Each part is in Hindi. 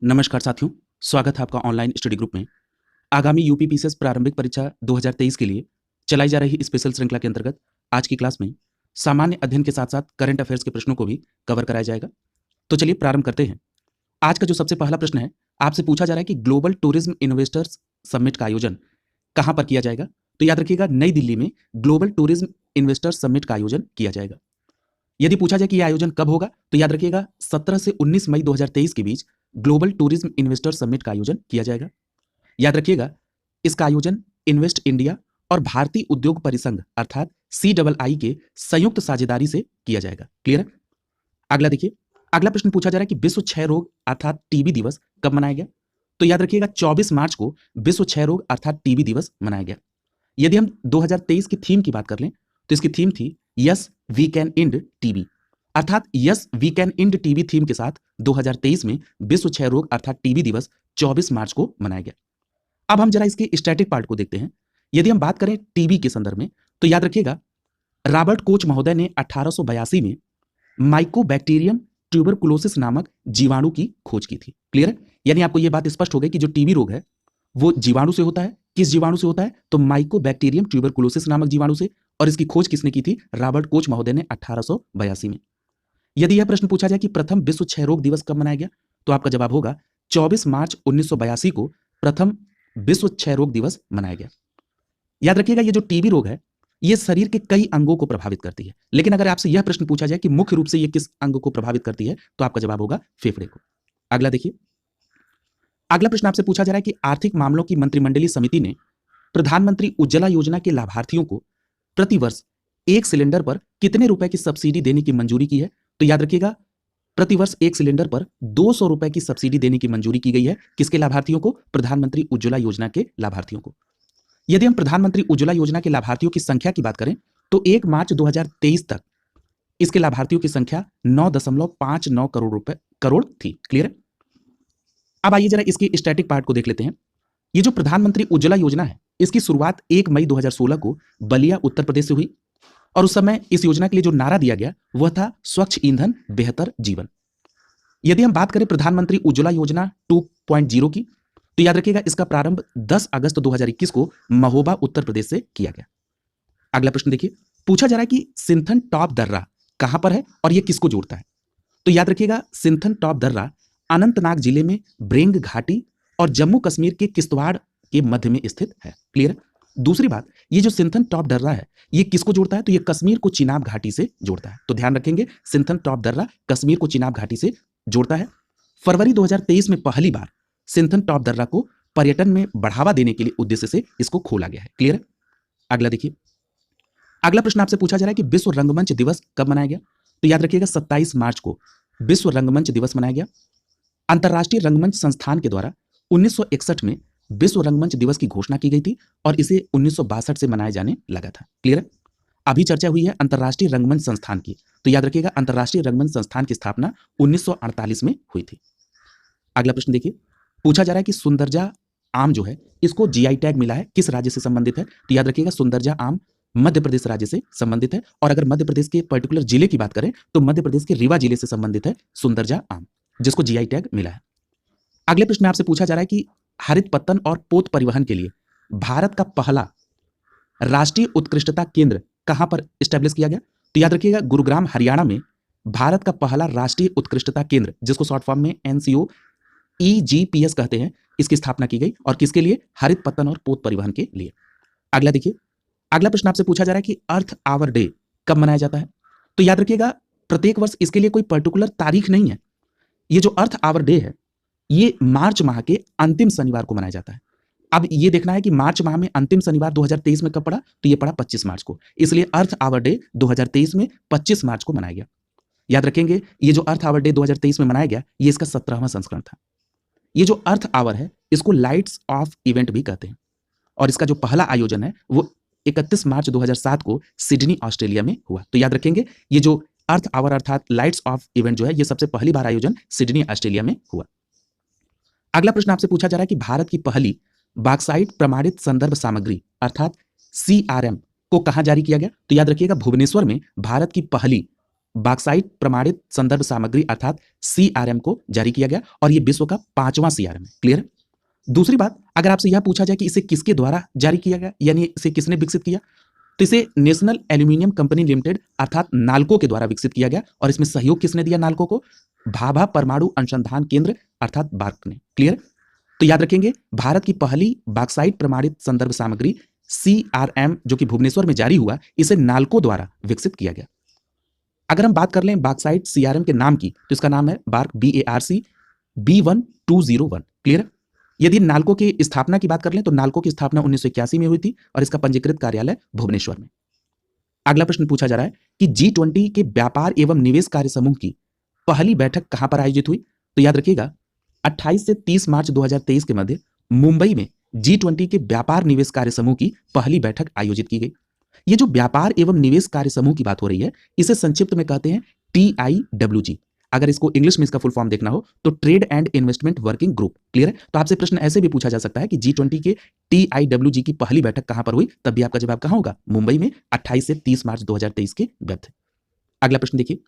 नमस्कार साथियों, स्वागत है आपका ऑनलाइन स्टडी ग्रुप में। आगामी यूपी पीसीएस प्रारंभिक परीक्षा 2023 के लिए चलाई जा रही स्पेशल श्रृंखला के अंतर्गत आज की क्लास में सामान्य अध्ययन के साथ-साथ करंट अफेयर्स के प्रश्नों को भी कवर कराया जाएगा। तो चलिए प्रारंभ करते हैं। आज का जो सबसे पहला प्रश्न है, आपसे पूछा जा रहा है कि ग्लोबल टूरिज्म इन्वेस्टर्स समिट का आयोजन कहाँ पर किया जाएगा? तो याद रखिएगा, नई दिल्ली में ग्लोबल टूरिज्म इन्वेस्टर्स समिट का आयोजन किया जाएगा। यदि पूछा जाए कि यह आयोजन कब होगा, तो याद रखिएगा 17 से 19 मई 2023 के बीच ग्लोबल टूरिज्म इन्वेस्टर समिट का आयोजन किया जाएगा। याद रखिएगा, इसका आयोजन इन्वेस्ट इंडिया और भारतीय उद्योग परिसंघ अर्थात CII के संयुक्त साझेदारी से किया जाएगा। क्लियर है? अगला देखिए, अगला प्रश्न पूछा जा रहा है कि विश्व क्षय रोग अर्थात टीबी दिवस कब मनाया गया? तो याद रखिएगा 24 मार्च को विश्व क्षय रोग अर्थात टीबी दिवस मनाया गया। यदि हम 2023 की थीम की बात कर लें, तो इसकी थीम थी yes we can end TB, अर्थात yes we can end TB theme के साथ 2023 में विश्व क्षय रोग अर्थात टीबी दिवस 24 मार्च को मनाया गया। अब हम जरा इसके स्टैटिक पार्ट को देखते हैं। यदि हम बात करें टीबी के संदर्भ में, तो याद रखिएगा रॉबर्ट कोच महोदय ने 1882 में माइकोबैक्टीरियम ट्यूबरकुलोसिस नामक जीवाणु की खोज की थी। क्लियर है? यानी आपको यह बात स्पष्ट हो गई कि जो टीबी रोग है वो जीवाणु से होता है। किस जीवाणु से होता है? तो माइकोबैक्टीरियम ट्यूबरकुलोसिस नामक जीवाणु से। और इसकी खोज किसने की थी? रॉबर्ट कोच महोदय ने 1882 में। यदि यह प्रश्न पूछा जाए कि प्रथम विश्व क्षय रोग दिवस कब मनाया गया, तो आपका जवाब होगा 24 मार्च 1982 को प्रथम विश्व क्षय रोग दिवस मनाया गया। याद रखिएगा, ये जो टीबी रोग है ये शरीर के कई अंगों को प्रभावित करती है, लेकिन अगर आपसे यह प्रश्न पूछा जाए कि मुख्य रूप से ये किस अंग को प्रभावित करती है, तो आपका जवाब होगा फेफड़े को। अगला देखिए, अगला प्रश्न आपसे पूछा जा रहा है कि आर्थिक मामलों की मंत्रिमंडलीय समिति ने प्रधानमंत्री उज्ज्वला योजना के लाभार्थियों को प्रतिवर्ष एक सिलेंडर पर कितने रुपए की सब्सिडी देने की मंजूरी की है? तो याद रखिएगा, प्रतिवर्ष एक सिलेंडर पर 200 रुपए की सब्सिडी देने की मंजूरी की गई है। किसके लाभार्थियों को? प्रधानमंत्री उज्ज्वला योजना के लाभार्थियों को। यदि हम प्रधानमंत्री उज्ज्वला योजना के लाभार्थियों की संख्या की बात करें, तो 1 मार्च 2023 तक इसके लाभार्थियों की संख्या 9.59 करोड़ थी। क्लियर है? अब आइए जरा इसके स्टैटिक पार्ट को देख लेते हैं। ये जो प्रधानमंत्री उज्ज्वला योजना है, इसकी शुरुआत 1 मई 2016 को बलिया उत्तर प्रदेश से हुई और उस समय इस योजना के लिए जो नारा दिया गया वह था स्वच्छ ईंधन बेहतर जीवन। यदि हम बात करें प्रधानमंत्री उज्ज्वला योजना 2.0 की, तो याद रखिएगा इसका प्रारंभ 10 अगस्त 2021 को महोबा उत्तर प्रदेश से किया गया। अगला प्रश्न देखिए, पूछा जा रहा है कि सिंथन टॉप दर्रा कहां पर है और यह किसको जोड़ता है? तो याद रखिएगा, सिंथन टॉप दर्रा अनंतनाग जिले में ब्रेंग घाटी और जम्मू कश्मीर के किश्तवाड़ के मध्य में स्थित है। क्लियर है? दूसरी बात, ये जो सिंथन टॉप दर्रा है ये किसको जोड़ता है? तो ये कश्मीर को चिनाब घाटी से जोड़ता है। तो ध्यान रखेंगे, सिंथन टॉप दर्रा कश्मीर को चिनाब घाटी से जोड़ता है। फरवरी 2023 में पहली बार सिंथन टॉप दर्रा को पर्यटन में बढ़ावा देने के लिए उद्देश्य से इसको खोला गया है। क्लियर है? अगला देखिए, अगला प्रश्न आपसे पूछा जा रहा है कि विश्व रंगमंच दिवस कब मनाया गया? तो याद रखिएगा 27 मार्च को विश्व रंगमंच दिवस मनाया गया। अंतर्राष्ट्रीय रंगमंच संस्थान के द्वारा 1961 में विश्व रंगमंच दिवस की घोषणा की गई थी और इसे 1962 से मनाया जाने लगा था। क्लियर है? अभी चर्चा हुई है अंतर्राष्ट्रीय रंगमंच संस्थान की, तो याद रखिएगा अंतर्राष्ट्रीय रंगमंच संस्थान की स्थापना 1948 में हुई थी। अगला प्रश्न देखिए, पूछा जा रहा है कि सुंदरजा आम जो है इसको GI टैग मिला है, किस राज्य से संबंधित है? तो याद रखिएगा सुंदरजा आम मध्य प्रदेश राज्य से संबंधित है और अगर मध्य प्रदेश के पर्टिकुलर जिले की बात करें तो मध्य प्रदेश के रीवा जिले से संबंधित है सुंदरजा आम, जिसको GI टैग मिला है। अगले प्रश्न में आपसे पूछा जा रहा है कि हरित पत्तन और पोत परिवहन के लिए भारत का पहला राष्ट्रीय उत्कृष्टता केंद्र कहां पर स्टैब्लिश किया गया? तो याद रखिएगा गुरुग्राम हरियाणा में भारत का पहला राष्ट्रीय उत्कृष्टता केंद्र, जिसको शॉर्ट फॉर्म में NCO EGPS कहते हैं, इसकी स्थापना की गई और किसके लिए? हरित पत्तन और पोत परिवहन के लिए। अगला देखिए, अगला प्रश्न आपसे पूछा जा रहा है कि अर्थ आवर डे कब मनाया जाता है? तो याद रखिएगा प्रत्येक वर्ष इसके लिए कोई पर्टिकुलर तारीख नहीं है। ये जो अर्थ आवर डे है ये मार्च माह के अंतिम शनिवार को मनाया जाता है। अब ये देखना है कि मार्च माह में अंतिम शनिवार 2023 में कब पड़ा? तो ये पड़ा 25 मार्च को, इसलिए अर्थ आवर डे 2023 में 25 मार्च को मनाया गया। याद रखेंगे, ये जो अर्थ आवर डे 2023 में मनाया गया ये इसका 17वां संस्करण था। ये जो अर्थ आवर है इसको लाइट्स ऑफ इवेंट भी कहते हैं और इसका जो पहला आयोजन है वो 31 मार्च 2007 को सिडनी ऑस्ट्रेलिया में हुआ। तो याद रखेंगे, ये जो अर्थ आवर अर्थात लाइट्स ऑफ इवेंट जो है ये सबसे पहली बार आयोजन सिडनी ऑस्ट्रेलिया में हुआ। अगला प्रश्न आपसे पूछा जा रहा है कि भारत की पहली बॉक्साइट प्रमाणित संदर्भ सामग्री अर्थात CRM को कहां जारी किया गया? तो याद रखिएगा भुवनेश्वर में भारत की पहली बॉक्साइट प्रमाणित संदर्भ सामग्री अर्थात सीआरएम को जारी किया गया और ये विश्व का 5वां सीआरएम है। क्लियर है? दूसरी बात, अगर आपसे यह पूछा जाए कि इसे किसके द्वारा जारी किया गया, यानी इसे किसने विकसित किया, तो इसे नेशनल एल्यूमिनियम कंपनी लिमिटेड अर्थात नाल्को के द्वारा विकसित किया गया। और इसमें सहयोग किसने दिया नाल्को को? भाभा परमाणु अनुसंधान केंद्र अर्थात बार्क ने। क्लियर? तो याद रखेंगे, भारत की पहली बॉक्साइट प्रमाणित संदर्भ सामग्री सीआरएम जो कि भुवनेश्वर में जारी हुआ, इसे नाल्को द्वारा विकसित किया गया। अगर हम बात कर लें बॉक्साइट सीआरएम के नाम की, तो इसका नाम है बार्क BARC B1201। क्लियर? यदि नाल्को की स्थापना की बात कर लें तो नाल्को की स्थापना 1981 में हुई थी और इसका पंजीकृत कार्यालय भुवनेश्वर में। अगला प्रश्न पूछा जा रहा है कि G20 के व्यापार एवं निवेश कार्य समूह की पहली बैठक कहां पर आयोजित हुई? तो याद रखिएगा 28 से 30 मार्च 2023 के मध्य मुंबई में G20 के व्यापार निवेश कार्य समूह की पहली बैठक आयोजित की गई। ये जो व्यापार एवं निवेश कार्य समूह की बात हो रही है, इसे संक्षिप्त में कहते हैं TIWG। अगर इसको इंग्लिश में इसका फुल फॉर्म देखना हो तो trade and investment working group. Clear है? तो आपसे प्रश्न ऐसे भी पूछा जा सकता है कि G20 के TIWG की पहली बैठक कहां पर हुई, तब भी आपका जवाब कहां होगा? मुंबई में 28 से 30 मार्च 2023 के मध्य। अगला प्रश्न देखिए,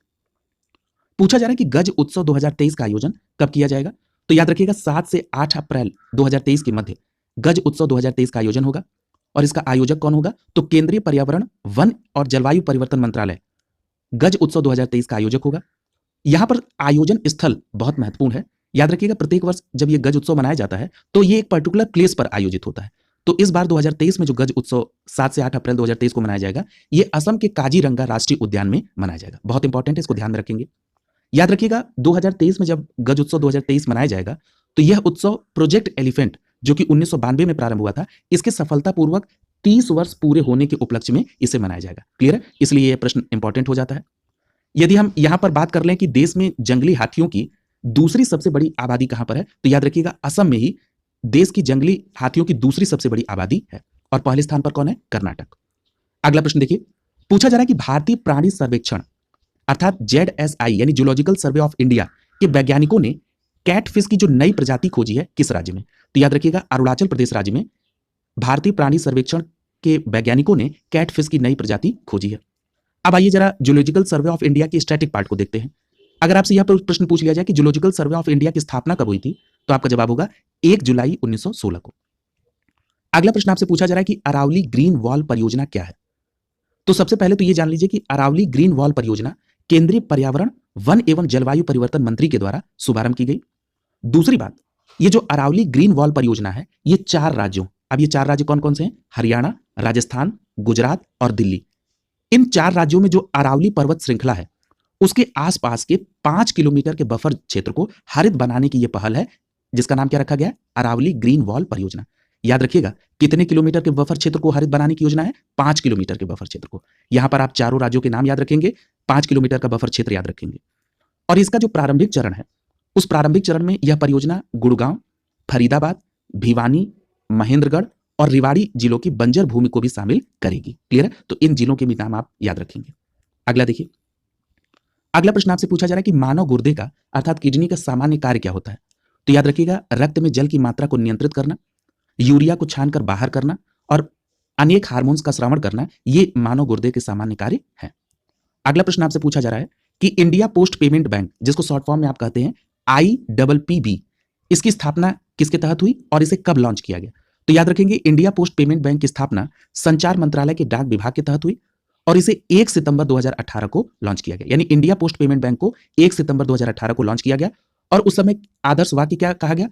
पूछा जा रहा है कि गज उत्सव 2023 का आयोजन कब किया जाएगा? तो याद रखिएगा 7 से 8 अप्रैल 2023 के मध्य गज उत्सव 2023 का आयोजन होगा। और इसका आयोजक कौन होगा? तो केंद्रीय पर्यावरण, वन और जलवायु परिवर्तन मंत्रालय गज उत्सव 2023 का आयोजक होगा। यहां पर आयोजन स्थल बहुत महत्वपूर्ण है। याद रखिएगा, प्रत्येक वर्ष जब ये गज उत्सव मनाया जाता है तो ये एक पर्टिकुलर प्लेस पर आयोजित होता है। तो इस बार 2023 में जो गज उत्सव 7 से 8 अप्रैल 2023 को मनाया जाएगा, ये असम के काजीरंगा राष्ट्रीय उद्यान में मनाया जाएगा। बहुत इंपॉर्टेंट है, इसको ध्यान में रखेंगे। याद रखिएगा 2023 में जब गज उत्सव 2023 मनाया जाएगा तो यह उत्सव प्रोजेक्ट एलिफेंट जो कि 1992 में प्रारंभ हुआ था, इसके सफलतापूर्वक 30 वर्ष पूरे होने के उपलक्ष्य में इसे मनाया जाएगा। क्लियर है? इसलिए यह प्रश्न इंपॉर्टेंट हो जाता है। यदि हम यहां पर बात कर लें कि देश में जंगली हाथियों की दूसरी सबसे बड़ी आबादी कहां पर है, तो याद रखिएगा असम में ही देश की जंगली हाथियों की दूसरी सबसे बड़ी आबादी है और पहले स्थान पर कौन है? कर्नाटक। अगला प्रश्न देखिए, पूछा जा रहा है कि भारतीय प्राणी सर्वेक्षण अर्थात ZSI यानी जूलॉजिकल सर्वे ऑफ इंडिया के वैज्ञानिकों ने कैटफिश की जो नई प्रजाति खोजी है किस राज्य में? तो याद रखिएगा अरुणाचल प्रदेश राज्य में भारतीय प्राणी सर्वेक्षण के वैज्ञानिकों ने कैटफिश की नई प्रजाति खोजी है। अब आइए जरा जूलॉजिकल सर्वे ऑफ इंडिया के स्टैटिक पार्ट को देखते हैं। अगर आपसे यह प्रश्न पूछ लिया जाए कि जूलॉजिकल सर्वे ऑफ इंडिया की स्थापना कब हुई थी, तो आपका जवाब होगा 1 जुलाई 1916 को। अगला प्रश्न आपसे पूछा जा रहा है कि अरावली ग्रीन वॉल परियोजना क्या है? तो सबसे पहले तो यह जान लीजिए कि अरावली ग्रीन वॉल परियोजना केंद्रीय पर्यावरण, वन एवं जलवायु परिवर्तन मंत्री के द्वारा शुभारंभ की गई। दूसरी बात, ये जो अरावली ग्रीन वॉल परियोजना है, ये 4 राज्यों, अब ये 4 राज्य कौन कौन से हैं? हरियाणा, राजस्थान, गुजरात और दिल्ली। इन 4 राज्यों में जो अरावली पर्वत श्रृंखला है, उसके आसपास के 5 किलोमीटर के बफर क्षेत्र को हरित बनाने की यह पहल है, जिसका नाम क्या रखा गया है? अरावली ग्रीन वॉल परियोजना। याद रखिएगा, कितने किलोमीटर के बफर क्षेत्र को हरित बनाने की योजना है? 5 किलोमीटर के बफर क्षेत्र को। यहां पर आप चारों राज्यों के नाम याद रखेंगे, 5 किलोमीटर का बफर क्षेत्र याद रखेंगे। और इसका जो प्रारंभिक चरण है, उस प्रारंभिक चरण में यह परियोजना गुड़गांव, फरीदाबाद, भिवानी, महेंद्रगढ़ और रेवाड़ी जिलों की बंजर भूमि को भी शामिल करेगी। क्लियर है? तो इन जिलों के भी नाम आप याद रखेंगे। अगला देखिए, अगला प्रश्न आपसे पूछा जा रहा है कि मानव गुर्दे का अर्थात किडनी का सामान्य कार्य क्या होता है? तो याद रखिएगा, रक्त में जल की मात्रा को नियंत्रित करना, यूरिया को छानकर बाहर करना और अनेक हार्मोन्स का श्रवण करना, ये मानव गुर्दे के सामान्य कार्य है। अगला प्रश्न आपसे पूछा जा रहा है कि इंडिया पोस्ट पेमेंट बैंक, जिसको शॉर्ट फॉर्म में आप कहते हैं IPPB, इसकी स्थापना किसके तहत हुई और इसे कब लॉन्च किया गया? तो याद रखेंगे, इंडिया पोस्ट पेमेंट बैंक की स्थापना संचार मंत्रालय के डाक विभाग के तहत हुई और इसे 1 सितंबर 2018 को लॉन्च किया गया। यानी इंडिया पोस्ट पेमेंट बैंक को 1 सितंबर 2018 को लॉन्च किया गया। और उस समय आदर्श वाक्य क्या कहा गया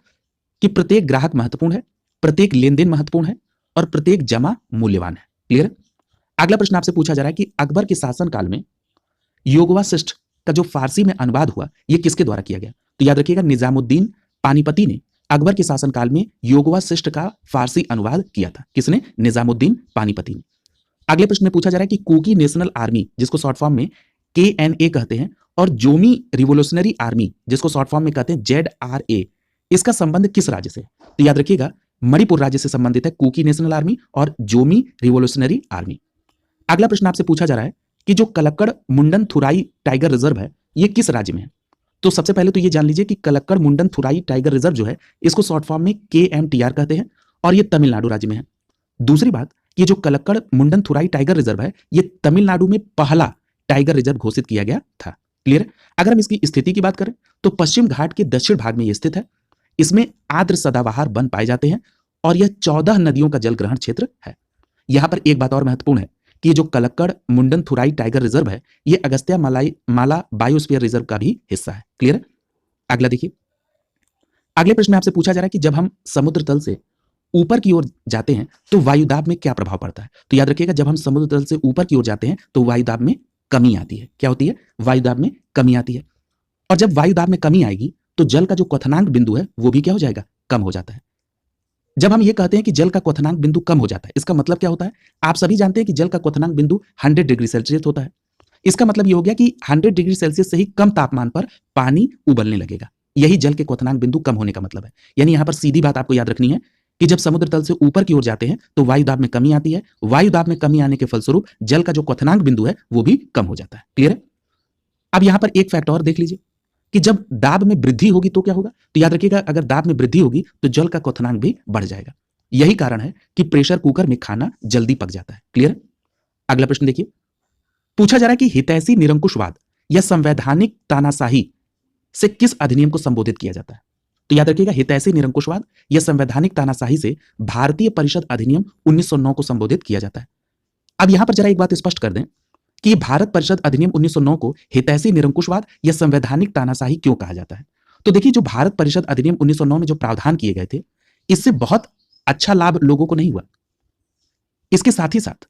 कि प्रत्येक ग्राहक महत्वपूर्ण है, प्रत्येक लेन देन महत्वपूर्ण है और प्रत्येक जमा मूल्यवान है। क्लियर? अगला प्रश्न आपसे पूछा जा रहा है कि अकबर के शासनकाल में योगवासिष्ठ का जो फारसी में अनुवाद हुआ, यह किसके द्वारा किया गया? तो याद रखिएगा, निजामुद्दीन पानीपती ने अकबर के शासनकाल में योगवासिष्ठ का फारसी अनुवाद किया था। किसने? निजामुद्दीन पानीपती ने। अगले प्रश्न में पूछा जा रहा है कि कुकी नेशनल आर्मी, जिसको शॉर्ट फॉर्म में KNA कहते हैं, और जोमी रिवोल्यूशनरी आर्मी, जिसको शॉर्ट फॉर्म में कहते हैं ZRA, इसका संबंध किस राज्य से? तो याद रखिएगा, मणिपुर राज्य से संबंधित है कुकी नेशनल आर्मी और जोमी रिवोल्यूशनरी आर्मी। अगला प्रश्न आपसे पूछा जा रहा है कि जो कलक्कड़ मुंडन थुराई टाइगर रिजर्व है, ये किस राज्य में है? तो सबसे पहले तो ये जान लीजिए कि कलक्कड़ मुंडन थुराई टाइगर रिजर्व जो है, इसको शॉर्ट फॉर्म में KMTR कहते हैं और ये तमिलनाडु राज्य में है। दूसरी बात, ये जो कलक्कड़ मुंडन थुराई टाइगर रिजर्व है, ये तमिलनाडु में पहला टाइगर रिजर्व घोषित किया गया था। क्लियर? अगर हम इसकी स्थिति की बात करें तो पश्चिम घाट के दक्षिण भाग में यह स्थित है। इसमें आर्द्र सदाबहार वन पाए जाते हैं और यह 14 नदियों का जल ग्रहण क्षेत्र है। यहां पर एक बात और महत्वपूर्ण है कि ये जो कलक्कड़ मुंडनथुराई टाइगर रिजर्व है, ये अगस्त्य माला बायोस्फीयर रिजर्व का भी हिस्सा है। क्लियर? अगला देखिए, अगले प्रश्न में आपसे पूछा जा रहा है कि जब हम समुद्र तल से ऊपर की ओर जाते हैं तो वायुदाब में क्या प्रभाव पड़ता है। तो याद रखिएगा, जब हम समुद्र तल से ऊपर की ओर जाते हैं तो वायुदाब में कमी आती है। क्या होती है? वायुदाब में कमी आती है। और जब वायुदाब में कमी आएगी तो जल का जो क्वथनांक बिंदु है वो भी क्या हो जाएगा? कम हो जाता है। जब हम ये कहते हैं कि जल का क्वथनांक बिंदु कम हो जाता है, इसका मतलब क्या होता है? आप सभी जानते हैं कि जल का क्वथनांक बिंदु 100 डिग्री सेल्सियस होता है। इसका मतलब ये हो गया कि 100 डिग्री सेल्सियस से ही कम तापमान पर पानी उबलने लगेगा। यही जल के क्वथनांक बिंदु कम होने का मतलब है। यानी यहां पर सीधी बात आपको याद रखनी है कि जब समुद्र तल से ऊपर की ओर जाते हैं तो वायुदाब में कमी आती है। वायुदाब में कमी आने के फलस्वरूप जल का जो क्वथनांक बिंदु है वो भी कम हो जाता है। क्लियर है? अब यहां पर एक फैक्ट और देख लीजिए कि जब दाब में वृद्धि होगी तो क्या होगा। तो याद रखिएगा, अगर दाब में वृद्धि होगी तो जल का क्वथनांक भी बढ़ जाएगा। यही कारण है कि प्रेशर कुकर में खाना जल्दी पक जाता है। क्लियर? अगला प्रश्न देखिए, पूछा जा रहा है कि हितैषी निरंकुशवाद या संवैधानिक तानाशाही से किस अधिनियम को संबोधित किया जाता है। तो याद रखिएगा, हितैषी निरंकुशवाद या संवैधानिक तानाशाही से भारतीय परिषद अधिनियम 1909 को संबोधित किया जाता है। अब यहां पर जरा एक बात स्पष्ट कर दें कि भारत परिषद अधिनियम 1909 को हितैषी निरंकुशवाद या संवैधानिक तानाशाही क्यों कहा जाता है। तो देखिए, जो भारत परिषद अधिनियम 1909 में जो प्रावधान किए गए थे, इससे बहुत अच्छा लाभ लोगों को नहीं हुआ। इसके साथ ही साथ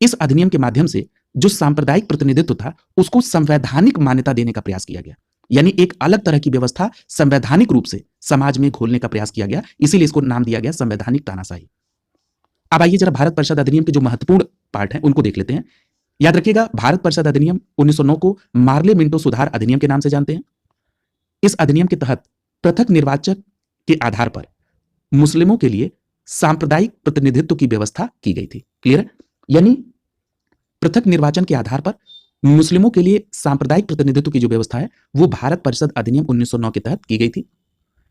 इस अधिनियम के माध्यम से जो सांप्रदायिक प्रतिनिधित्व था उसको संवैधानिक मान्यता देने का प्रयास किया गया। यानी एक अलग तरह की व्यवस्था संवैधानिक रूप से समाज में घोलने का प्रयास किया गया, इसीलिए इसको नाम दिया गया संवैधानिक तानाशाही। अब आइए जरा भारत परिषद अधिनियम के जो महत्वपूर्ण पार्ट हैं उनको देख लेते हैं। याद रखिएगा, भारत परिषद अधिनियम 1909 को मार्ले मिंटो सुधार अधिनियम के नाम से जानते हैं। इस अधिनियम के तहत पृथक निर्वाचक के आधार पर मुस्लिमों के लिए सांप्रदायिक प्रतिनिधित्व की व्यवस्था की गई थी। क्लियर? यानी पृथक निर्वाचन के आधार पर मुस्लिमों के लिए सांप्रदायिक प्रतिनिधित्व की जो व्यवस्था है वो भारत परिषद अधिनियम 1909 के तहत की गई थी।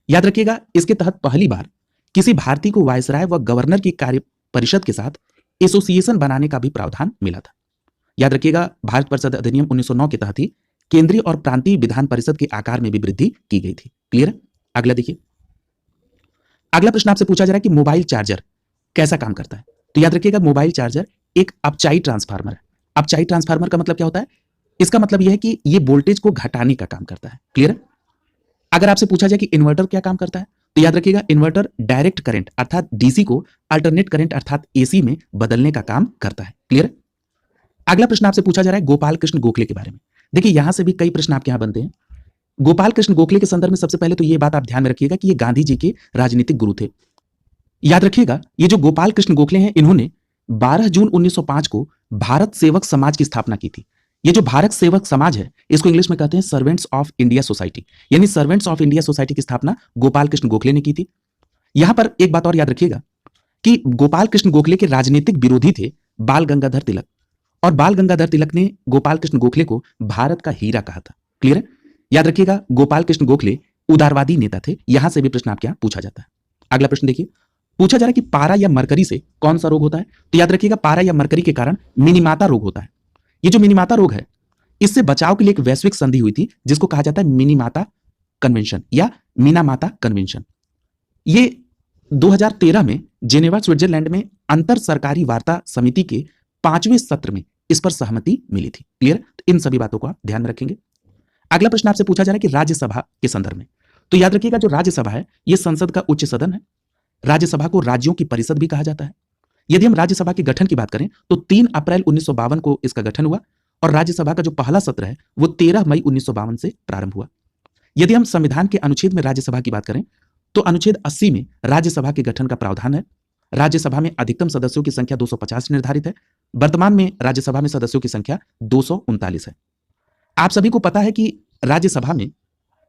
याद रखिएगा, इसके तहत पहली बार किसी भारतीय को वायसराय व गवर्नर की कार्य परिषद के साथ एसोसिएशन बनाने का भी प्रावधान मिला था। याद रखिएगा, भारत परिषद अधिनियम 1909 के तहत ही केंद्रीय और प्रांतीय विधान परिषद के आकार में भी वृद्धि की गई थी। क्लियर? अगला देखिए, अगला प्रश्न आपसे पूछा जा रहा है कि मोबाइल चार्जर कैसा काम करता है। तो याद रखिएगा, मोबाइल चार्जर एक अपचाई ट्रांसफार्मर है। अपचाई ट्रांसफार्मर का मतलब क्या होता है? इसका मतलब यह है कि यह वोल्टेज को घटाने का काम करता है। क्लियर? अगर आपसे पूछा जाए कि इन्वर्टर क्या काम करता है, तो याद रखिएगा, इन्वर्टर डायरेक्ट करंट अर्थात डीसी को अल्टरनेट करंट अर्थात एसी में बदलने का काम करता है। क्लियर? अगला प्रश्न आपसे पूछा जा रहा है गोपाल कृष्ण गोखले के बारे में। देखिए, यहां से भी कई प्रश्न आपके यहां बनते हैं। गोपाल कृष्ण गोखले के संदर्भ में सबसे पहले तो यह बात आप ध्यान में रखिएगा कि ये गांधी जी के राजनीतिक गुरु थे। याद रखिएगा, ये जो गोपाल कृष्ण गोखले हैं, इन्होंने 12 जून 1905 को भारत सेवक समाज की स्थापना की थी। ये जो भारत सेवक समाज है, इसको इंग्लिश में कहते हैं सर्वेंट्स ऑफ इंडिया सोसाइटी। यानी सर्वेंट्स ऑफ इंडिया सोसाइटी की स्थापना गोपाल कृष्ण गोखले ने की थी। यहां पर एक बात और याद रखिएगा कि गोपाल कृष्ण गोखले के राजनीतिक विरोधी थे बाल गंगाधर तिलक, और बाल गंगाधर तिलक ने गोपाल कृष्ण गोखले को भारत का हीरा कहा था। क्लियर है? याद रखिएगा, गोपाल कृष्ण गोखले उदारवादी नेता थे। यहां से भी प्रश्न आपके यहां पूछा जाता है। अगला प्रश्न देखिए, पूछा जा रहा है कि पारा या मरकरी से कौन सा रोग होता है। तो याद रखिएगा, पारा या मरकरी के कारण मिनीमाता रोग होता है। ये जो मिनीमाता रोग है, इससे बचाव के लिए एक वैश्विक संधि हुई थी जिसको कहा जाता है मिनीमाता कन्वेंशन या मीनामाता कन्वेंशन। ये 2013 में जेनेवा स्विट्जरलैंड में अंतर सरकारी वार्ता समिति के 5वें सत्र में इस पर सहमति मिली थी। क्लियर? तो इन सभी बातों को आप ध्यान में रखेंगे। अगला प्रश्न आपसे पूछा जा रहा है कि राज्यसभा के संदर्भ में। तो याद रखिएगा, जो राज्यसभा है यह संसद का उच्च सदन है। राज्यसभा को राज्यों की परिषद भी कहा जाता है। यदि हम राज्यसभा के गठन की बात करें तो 3 अप्रैल 1952 को इसका गठन हुआ और राज्यसभा का जो पहला सत्र है वो 13 मई 1952 से प्रारंभ हुआ। यदि हम संविधान के अनुच्छेद में राज्यसभा की बात करें तो अनुच्छेद 80 में राज्यसभा के गठन का प्रावधान है। राज्यसभा में अधिकतम सदस्यों की संख्या 250 निर्धारित है। वर्तमान में राज्यसभा में सदस्यों की संख्या 239 है। आप सभी को पता है कि राज्यसभा में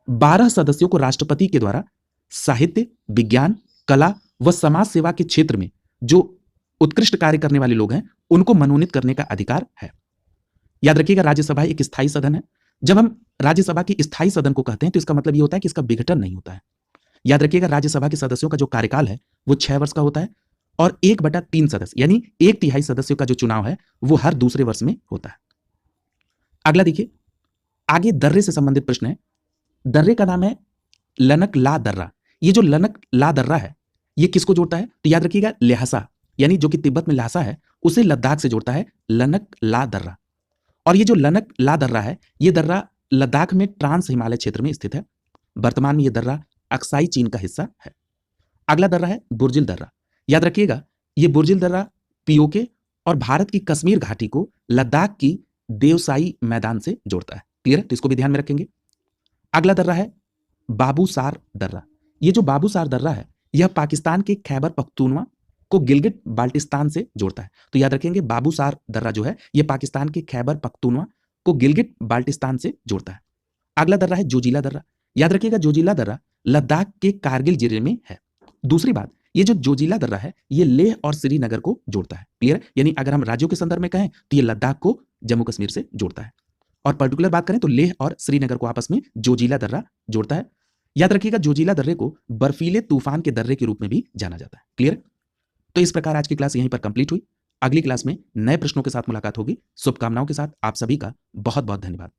12 सदस्यों को राष्ट्रपति के द्वारा साहित्य, विज्ञान, कला व समाज सेवा के क्षेत्र में जो उत्कृष्ट कार्य करने वाले लोग हैं उनको मनोनीत करने का अधिकार है। याद रखिएगा, राज्यसभा एक स्थायी सदन है। जब हम राज्यसभा की स्थायी सदन को कहते हैं तो इसका मतलब यह होता है कि इसका विघटन नहीं होता है। याद रखिएगा, राज्यसभा के सदस्यों का जो कार्यकाल है वो 6 वर्ष का होता है और 1/3 सदस्य यानी 1/3 सदस्यों का जो चुनाव है वो हर दूसरे वर्ष में होता है। अगला देखिए, आगे दर्रे से संबंधित प्रश्न है। दर्रे का नाम है लनक ला दर्रा। ये जो लनक ला दर्रा है, ये किसको जोड़ता है? तो याद रखिएगा, ल्हासा, यानी जो कि तिब्बत में ल्हासा है, उसे लद्दाख से जोड़ता है लनक ला दर्रा। और ये जो लनक ला दर्रा है, ये दर्रा लद्दाख में ट्रांस हिमालय क्षेत्र में स्थित है। वर्तमान में ये दर्रा अक्साई चीन का हिस्सा है। अगला दर्रा है बुर्जिल दर्रा। याद रखिएगा, ये बुर्जिल दर्रा पीओके और भारत की कश्मीर घाटी को लद्दाख की देवसाई मैदान से जोड़ता है। क्लियर है? तो इसको भी ध्यान में रखेंगे। अगला दर्रा है बाबूसार दर्रा। ये जो बाबूसार दर्रा है, यह पाकिस्तान के खैबर पख्तूनवा को गिलगिट बाल्टिस्तान से जोड़ता है। तो याद रखेंगे, बाबूसार दर्रा जो है, यह पाकिस्तान के खैबर पख्तूनवा को गिलगिट बाल्टिस्तान से जोड़ता है। अगला दर्रा है जोजिला दर्रा। याद रखिएगा, जोजिला दर्रा लद्दाख के कारगिल जिले में है। दूसरी बात, ये जो जोजिला दर्रा है, ये लेह और श्रीनगर को जोड़ता है। क्लियर है? यानी अगर हम राज्यों के संदर्भ में कहें तो ये लद्दाख को जम्मू कश्मीर से जोड़ता है, और पर्टिकुलर बात करें तो लेह और श्रीनगर को आपस में जोजिला दर्रा जोड़ता है। याद रखिएगा, जोजिला दर्रे को बर्फीले तूफान के दर्रे के रूप में भी जाना जाता है। क्लियर? तो इस प्रकार आज की क्लास यहीं पर कंप्लीट हुई। अगली क्लास में नए प्रश्नों के साथ मुलाकात होगी। शुभकामनाओं के साथ आप सभी का बहुत बहुत धन्यवाद।